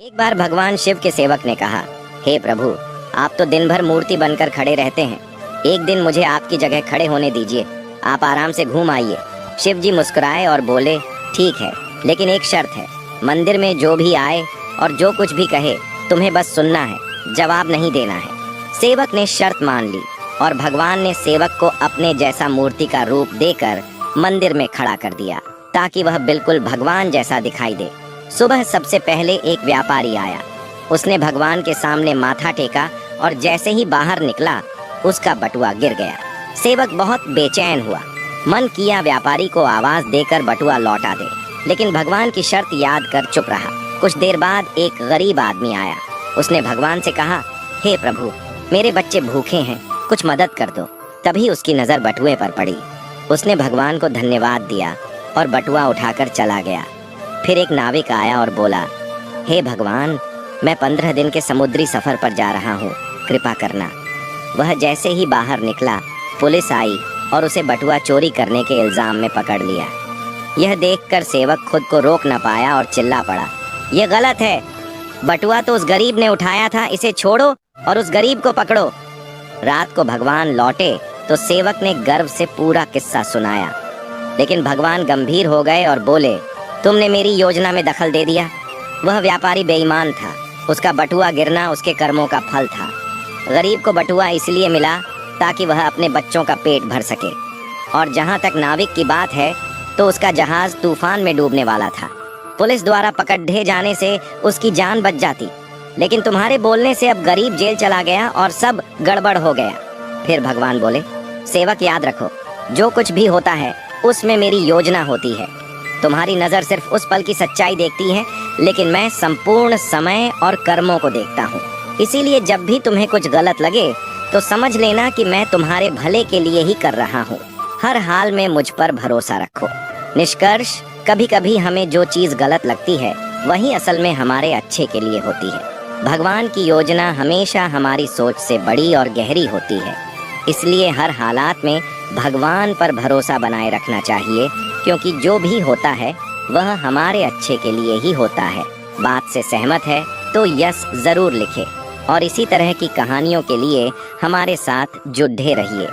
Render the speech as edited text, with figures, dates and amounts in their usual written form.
एक बार भगवान शिव के सेवक ने कहा, हे प्रभु, आप तो दिन भर मूर्ति बनकर खड़े रहते हैं। एक दिन मुझे आपकी जगह खड़े होने दीजिए, आप आराम से घूम आइए। शिव जी मुस्कुराए और बोले, ठीक है, लेकिन एक शर्त है। मंदिर में जो भी आए और जो कुछ भी कहे, तुम्हें बस सुनना है, जवाब नहीं देना है। सेवक ने शर्त मान ली और भगवान ने सेवक को अपने जैसा मूर्ति का रूप देकर मंदिर में खड़ा कर दिया, ताकि वह बिल्कुल भगवान जैसा दिखाई दे। सुबह सबसे पहले एक व्यापारी आया। उसने भगवान के सामने माथा टेका और जैसे ही बाहर निकला, उसका बटुआ गिर गया। सेवक बहुत बेचैन हुआ। मन किया व्यापारी को आवाज देकर बटुआ लौटा दे, लेकिन भगवान की शर्त याद कर चुप रहा। कुछ देर बाद एक गरीब आदमी आया। उसने भगवान से कहा, हे प्रभु, मेरे बच्चे भूखे हैं, कुछ मदद कर दो। तभी उसकी नजर बटुए पर पड़ी। उसने भगवान को धन्यवाद दिया और बटुआ उठाकर चला गया। फिर एक नाविक आया और बोला, हे भगवान, मैं 15 दिन के समुद्री सफर पर जा रहा हूँ, कृपा करना। वह जैसे ही बाहर निकला, पुलिस आई और उसे बटुआ चोरी करने के इल्जाम में पकड़ लिया। यह देखकर सेवक खुद को रोक न पाया और चिल्ला पड़ा, यह गलत है। बटुआ तो उस गरीब ने उठाया था, इसे छोड़ो और उस गरीब को पकड़ो। रात को भगवान लौटे तो सेवक ने गर्व से पूरा किस्सा सुनाया, लेकिन भगवान गंभीर हो गए और बोले, तुमने मेरी योजना में दखल दे दिया। वह व्यापारी बेईमान था, उसका बटुआ गिरना उसके कर्मों का फल था। गरीब को बटुआ इसलिए मिला ताकि वह अपने बच्चों का पेट भर सके। और जहाँ तक नाविक की बात है, तो उसका जहाज तूफान में डूबने वाला था। पुलिस द्वारा पकड़े जाने से उसकी जान बच जाती, लेकिन तुम्हारे बोलने से अब गरीब जेल चला गया और सब गड़बड़ हो गया। फिर भगवान बोले, सेवक याद रखो, जो कुछ भी होता है उसमें मेरी योजना होती है। तुम्हारी नज़र सिर्फ उस पल की सच्चाई देखती है, लेकिन मैं संपूर्ण समय और कर्मों को देखता हूँ। इसीलिए जब भी तुम्हें कुछ गलत लगे तो समझ लेना कि मैं तुम्हारे भले के लिए ही कर रहा हूँ। हर हाल में मुझ पर भरोसा रखो। निष्कर्ष, कभी कभी हमें जो चीज़ गलत लगती है, वही असल में हमारे अच्छे के लिए होती है। भगवान की योजना हमेशा हमारी सोच से बड़ी और गहरी होती है। इसलिए हर हालात में भगवान पर भरोसा बनाए रखना चाहिए, क्योंकि जो भी होता है वह हमारे अच्छे के लिए ही होता है। बात से सहमत है तो यस जरूर लिखें और इसी तरह की कहानियों के लिए हमारे साथ जुड़े रहिए।